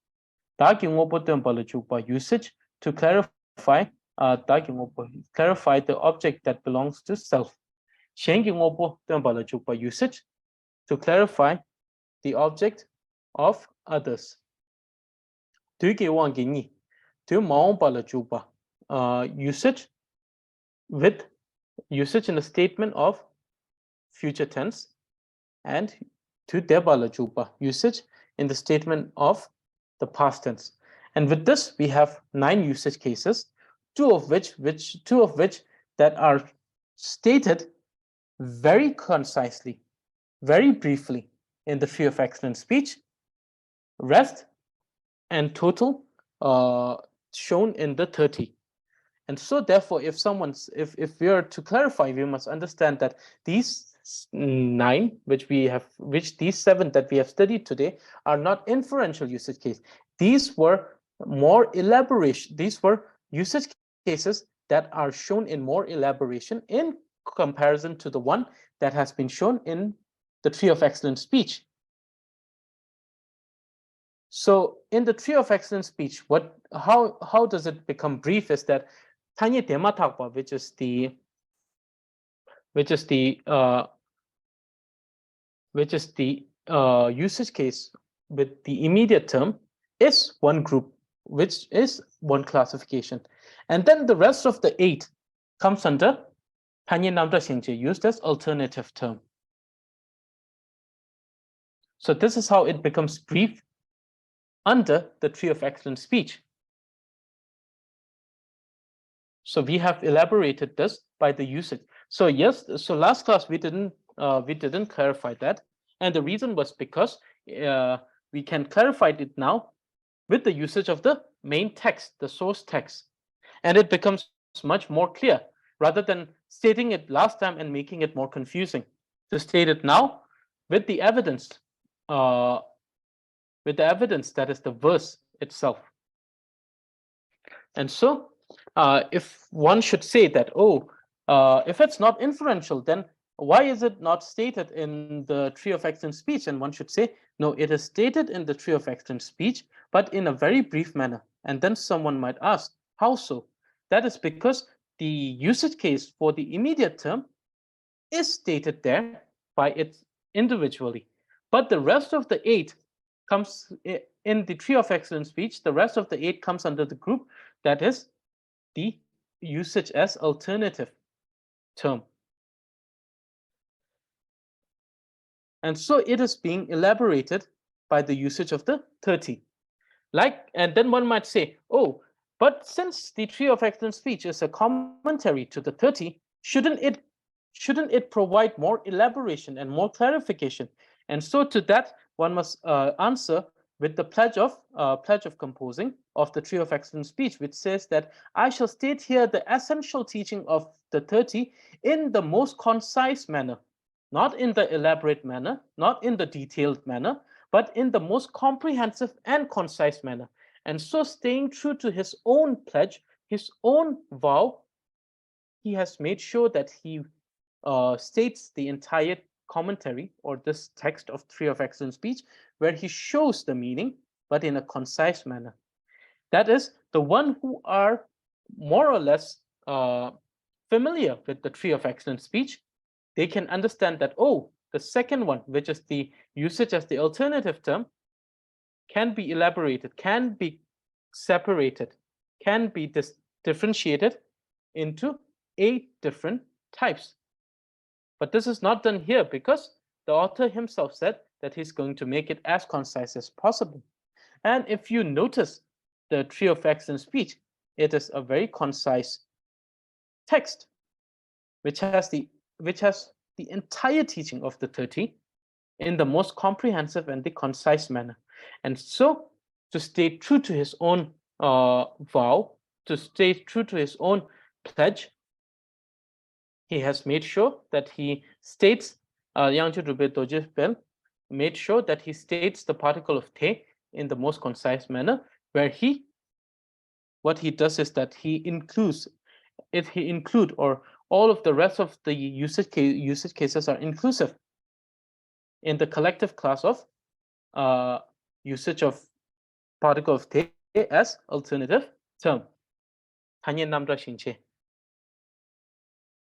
[SPEAKER 1] Dagi ngobo temba la chupa. Usage to clarify the object that belongs to self. Shengi ngobo temba la chupa. Usage to clarify the object of others. Tuge wangi ni. Tu maung pala chupa. Usage in a statement of future tense, and to debala chupa. Usage in the statement of the past tense. And with this, we have 9 usage cases, two of which that are stated very concisely, very briefly in the Tree of Excellent Speech. Rest and total shown in the 30. And so therefore, if we are to clarify, we must understand that these 9, these 7 that we have studied today are not inferential usage cases. These were more elaboration. These were usage cases that are shown in more elaboration in comparison to the one that has been shown in the Tree of Excellent Speech. So in the Tree of Excellent Speech, how does it become brief is that Tanye Tematakpa, which is the usage case with the immediate term, is one group, which is one classification. And then the rest of the 8 comes under Tanye Namda Shenje, used as alternative term. So this is how it becomes brief under the Tree of Excellent Speech. So we have elaborated this by the usage. So yes, so last class we didn't clarify that, and the reason was because we can clarify it now with the usage of the main text, the source text, and it becomes much more clear rather than stating it last time and making it more confusing. to state it now with the evidence, that is the verse itself. And so if one should say that, oh, if it's not inferential, then why is it not stated in the tree of excellent speech? And one should say, no, it is stated in the tree of excellent speech, but in a very brief manner. And then someone might ask, how so? That is because the usage case for the immediate term is stated there by it individually. But the rest of the 8 comes in the tree of excellent speech. The rest of the 8 comes under the group that is the usage as alternative term. And so it is being elaborated by the usage of the 30. And then one might say, oh, but since the tree of excellent speech is a commentary to the 30, shouldn't it provide more elaboration and more clarification? And so to that, one must answer with the pledge of composing of the tree of excellent speech, which says that I shall state here the essential teaching of the 30 in the most concise manner, not in the elaborate manner, not in the detailed manner, but in the most comprehensive and concise manner. And so staying true to his own pledge, his own vow, he has made sure that he states the entire commentary or this text of Tree of Excellent Speech, where he shows the meaning, but in a concise manner. That is, the one who are more or less familiar with the Tree of Excellent Speech, they can understand that, oh, the second one, which is the usage as the alternative term, can be elaborated, can be separated, can be differentiated into 8 different types. But this is not done here because the author himself said that he's going to make it as concise as possible. And if you notice the Tree of Excellent Speech, it is a very concise text, which has the entire teaching of the 30 in the most comprehensive and the concise manner. And so to stay true to his own vow, to stay true to his own pledge, he has made sure that he states, Yangchen, Drubpay, Dorje made sure that he states the particle of te in the most concise manner, where what he does is that he includes, or all of the rest of the usage cases are inclusive in the collective class of usage of particle of te as alternative term.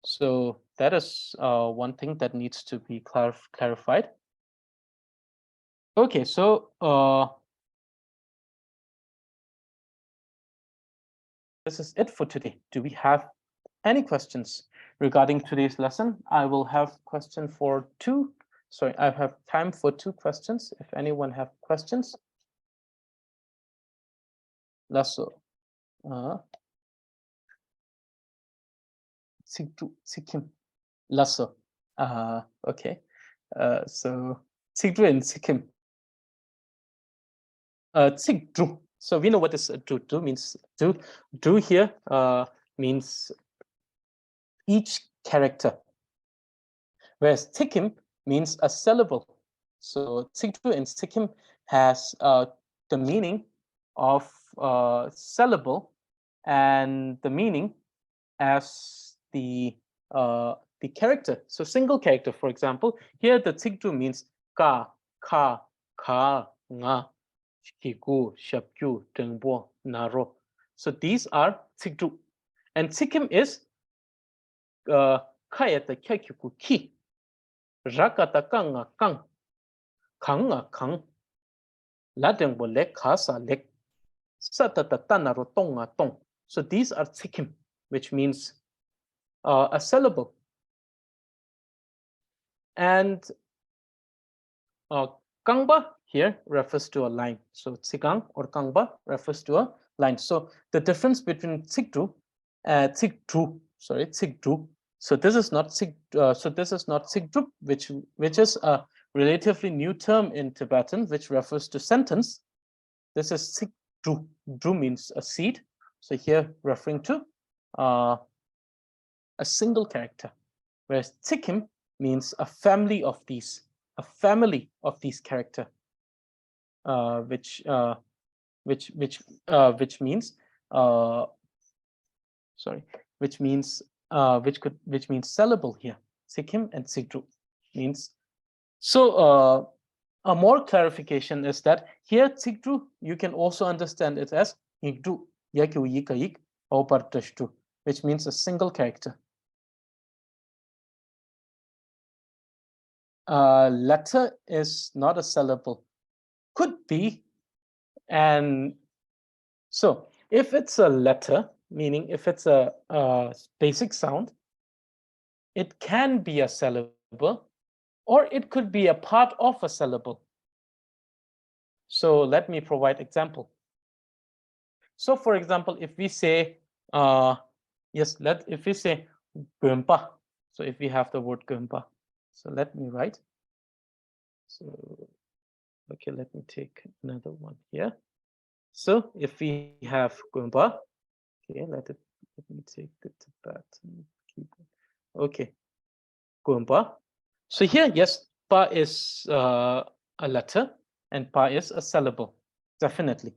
[SPEAKER 1] So that is one thing that needs to be clarified. Okay, so this is it for today. Do we have any questions regarding today's lesson? I will have question for 2. Sorry, I have time for 2 questions. If anyone have questions. Lasso. Sikkim. Lasso. Okay. So Sikdru and Sikkim. Sikdru. So we know what this Dru means. Dru here means each character, whereas Sikkim means a syllable. So Sikdru and Sikkim has the meaning of syllable and the meaning as the character. So single character, for example, here the Sikdru means ka, ka, ka, nga, shiku, shapkyu, tengbo, naro. So these are Sikdru. And Sikkim is kayata kyakyuku ki, rakata kanga kang, kanga kang, ladengbo lek kasa lek, satata tanaro tonga tong. So these are Sikkim, which means a syllable. And kangba here refers to a line. So tsigang or kangba refers to a line. So the difference between tsikdru, tsikdru. So this is not tsikdru, which is a relatively new term in Tibetan, which refers to sentence. This is tsikdru. Dru means a seed. So here referring to a single character, whereas Sikkim means a family of these character, which means which means syllable here. Sikkim and Sigdru means. So a more clarification is that here Sigdru, you can also understand it as Igdu, Yaku Yikaik, Opartashtu, which means a single character. Letter is not a syllable. Could be. And so if it's a letter, meaning if it's a basic sound, it can be a syllable, or it could be a part of a syllable. So let me provide example. So for example, if we say, if we say Gumpa, so if we have the word Gumpa, so let me write. So, okay, let me take another one here. So if we have Gumpa, okay, let me take the Tibetan keyboard. Okay, Gumpa. So here, yes, pa is a letter and pa is a syllable, definitely.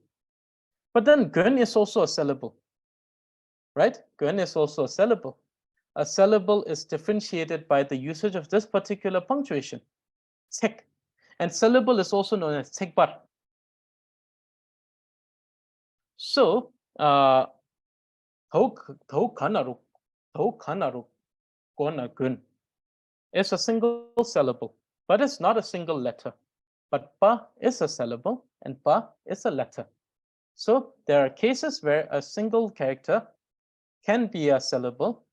[SPEAKER 1] But then gun is also a syllable, right? Gun is also a syllable. A syllable is differentiated by the usage of this particular punctuation, tek. And syllable is also known as tekbar. So, gun is a single syllable, but it's not a single letter. But pa is a syllable and pa is a letter. So there are cases where a single character can be a syllable,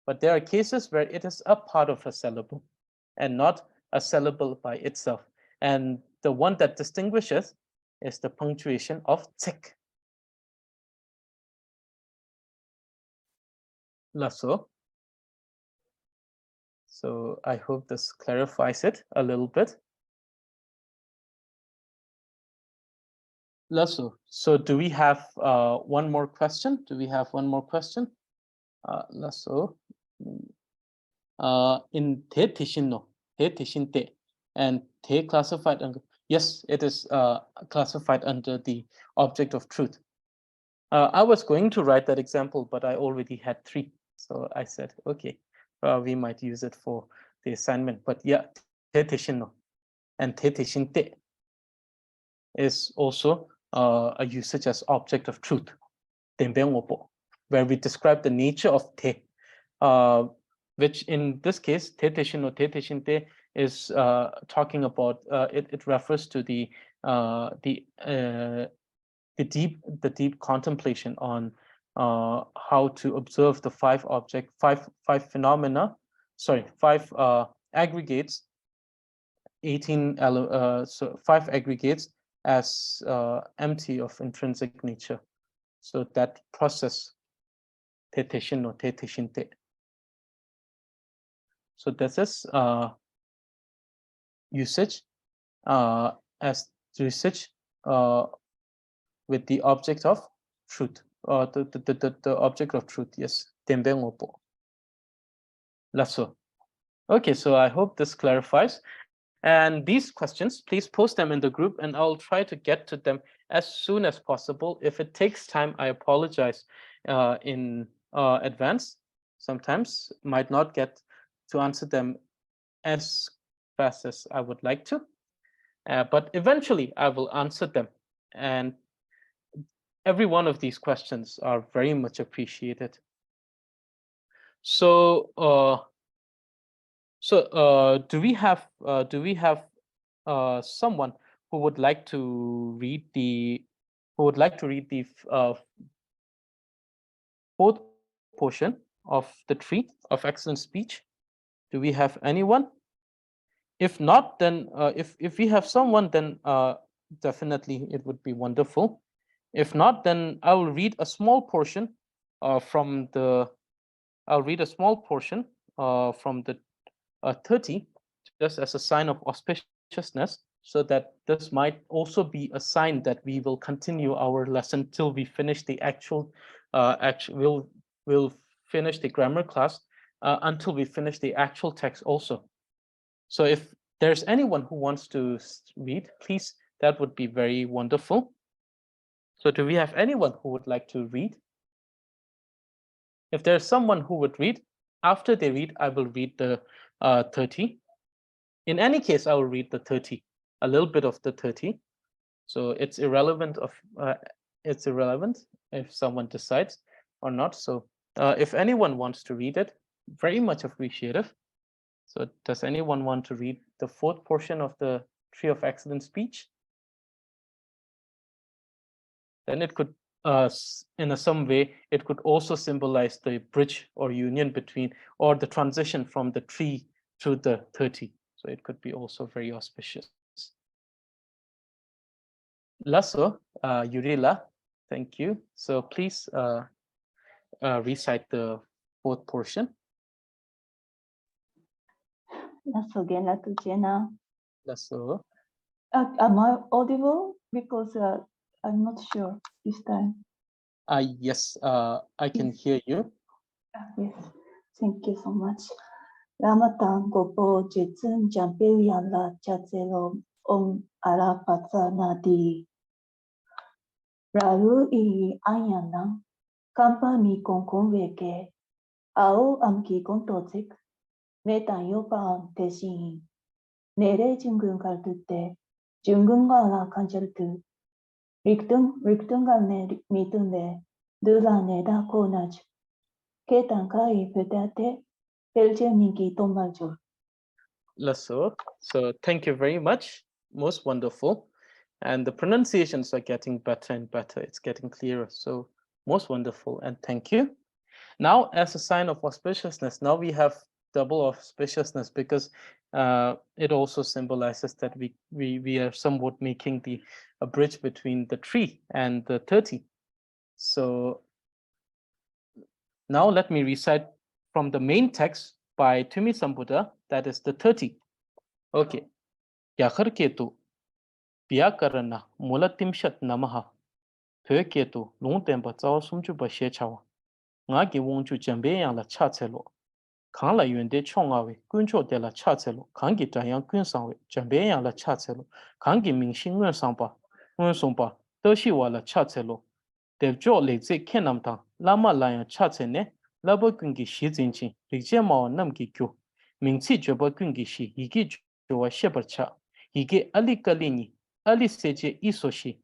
[SPEAKER 1] but there are cases where it is a part of a syllable and not a syllable by itself. And the one that distinguishes is the punctuation of tek. Lasso. So I hope this clarifies it a little bit. Lasso. So do we have one more question? Do we have one more question? Lasso. In te tishinno, te tishinte, and te classified under, yes, it is classified under the object of truth. I was going to write that example, but I already had 3. So I said, okay, we might use it for the assignment. But yeah, te tishinno and te tishinte is also a usage as object of truth, where we describe the nature of te, which in this case, te teshin or te teshinte is talking about, it refers to the deep contemplation on how to observe the 5 phenomena, sorry, 5 aggregates, 18 so 5 aggregates as empty of intrinsic nature. So that process, te teshin or te teshinte. So this is usage as usage with the object of truth, the object of truth, yes. Lasso. Okay, so I hope this clarifies. And these questions, please post them in the group and I'll try to get to them as soon as possible. If it takes time, I apologize in advance. Sometimes might not get to answer them as fast as I would like to, but eventually I will answer them. And every one of these questions are very much appreciated. So, do we have someone who would like to read the fourth portion of the tree of excellent speech? Do we have anyone? If not, then if we have someone, then definitely it would be wonderful. If not, then I will read a small portion from the 30, just as a sign of auspiciousness, so that this might also be a sign that we will continue our lesson till we finish the we'll finish the grammar class until we finish the actual text also. So if there's anyone who wants to read, please, that would be very wonderful. So do we have anyone who would like to read? If there's someone who would read, after they read, I will read the 30. In any case, I will read the 30, a little bit of the 30. So it's irrelevant if someone decides or not. So if anyone wants to read it, very much appreciative. So does anyone want to read the fourth portion of the Tree of Excellent Speech? Then it could, in some way, it could also symbolize the bridge or union between, or the transition from the tree to the 30. So it could be also very auspicious. Lasso, Yurila, thank you. So please recite the fourth portion.
[SPEAKER 2] Lasso Gena Tujena.
[SPEAKER 1] Lasso.
[SPEAKER 2] Am I audible? Because I'm not sure this time.
[SPEAKER 1] Yes, I can hear you.
[SPEAKER 2] Yes, thank you so much. Ramatan gopo jitsun jambilian la chatselo ala patsa nadi. Raru I ayana kampa mi konkon veke ao amki kontozik metan yopa tesin nere jungun kaltute jungunga kanjartu riktunga mitunde dula neda konaj ketan kai pedate peljemingi tombaljo.
[SPEAKER 1] Lasso. So thank you very much. Most wonderful. And the pronunciations are getting better and better. It's getting clearer. So most wonderful. And thank you. Now, as a sign of auspiciousness, now we have double auspiciousness because it also symbolizes that we are somewhat making a bridge between the tree and the 30. So now let me recite from the main text by Tumi Sambuddha, that is the 30. Okay. Yakhar ketu biyakarana mulatimshat namaha phe ketu longtemba tsao sumchu ba she chawa nga gi wongchu jambe yang la cha chelo khang la yuen de chong awe kuncho de la cha chelo khang gi ta yang kun sang we jambe yang la cha chelo khang gi ming xin ngun sang pa ngun song pa de shi wa la cha chelo de jo le ze ken nam ta lama la yang cha che ne la bo kun gi shi jin chin ri je ma nam gi kyu ming chi jo ba kun gi shi yi gi jo wa she par cha yi ge ali kali ni ali se je iso shi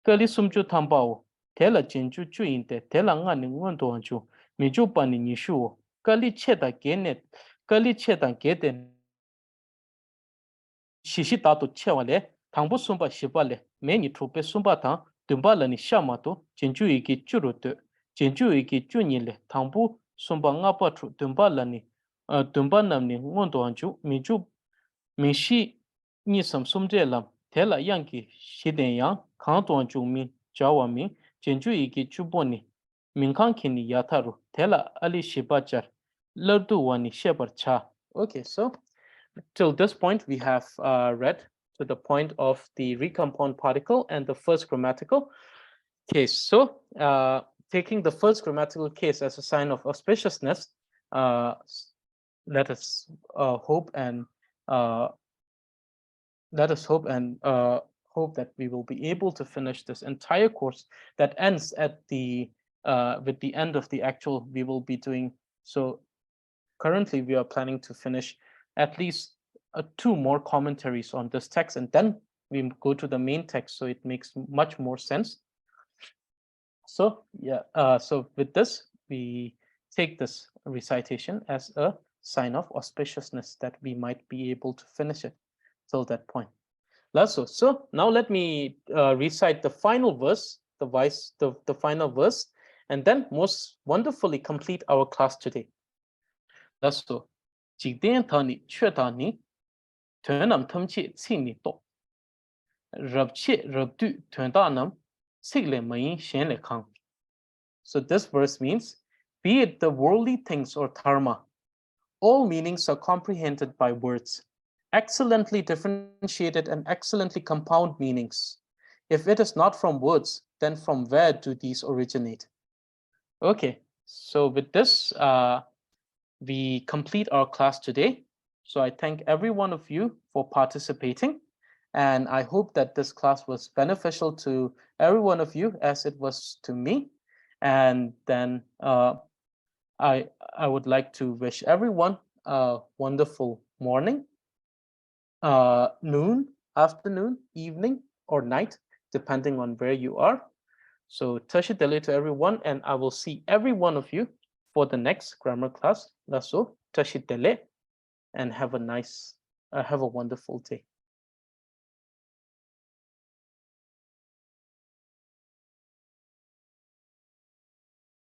[SPEAKER 1] kali sumchu thambao tela jinchu chu inte tela nga ni ngon do chu mi ju pa ni ni shu kali cheta gene kali cheta gede shishi ta to chewa le thangbu sumba shiba le me ni thupe sumba tha dumba la ni shama to jinchu iki churu te jinchu iki chu ni le thangbu sumba nga pa thu dumba la ni dumba nam ni ngon do chu mi ju mi shi ni sam sumje lam tela yang ki shiden yang khang ton chu mi jawa mi jinju iki chubo ni minkhang ki ni yatharu tela ali shibachar lardu wani shebar cha. Okay, so till this point we have read to the point of the recompound particle and the first grammatical case. So taking the first grammatical case as a sign of auspiciousness, let us hope and hope that we will be able to finish this entire course that ends at the with the end of the actual we will be doing. So currently we are planning to finish at least 2 more commentaries on this text, and then we go to the main text, so it makes much more sense. So yeah, so with this we take this recitation as a sign of auspiciousness that we might be able to finish it till that point. Lasso. So now let me recite the final verse, the final verse, and then most wonderfully complete our class today. Lasso. Jigden thani chötani tönam tamchi tsini to. Rabchi rabdu töndanam sigle mayin shenle kang. So this verse means, be it the worldly things or dharma, all meanings are comprehended by words, excellently differentiated and excellently compound meanings. If it is not from words, then from where do these originate? Okay, so with this, we complete our class today. So I thank every one of you for participating. And I hope that this class was beneficial to every one of you as it was to me. And then I would like to wish everyone a wonderful morning, noon, afternoon, evening, or night, depending on where you are. So tashi tele to everyone, and I will see every one of you for the next grammar class. Lasso tashi tele, and have a wonderful day.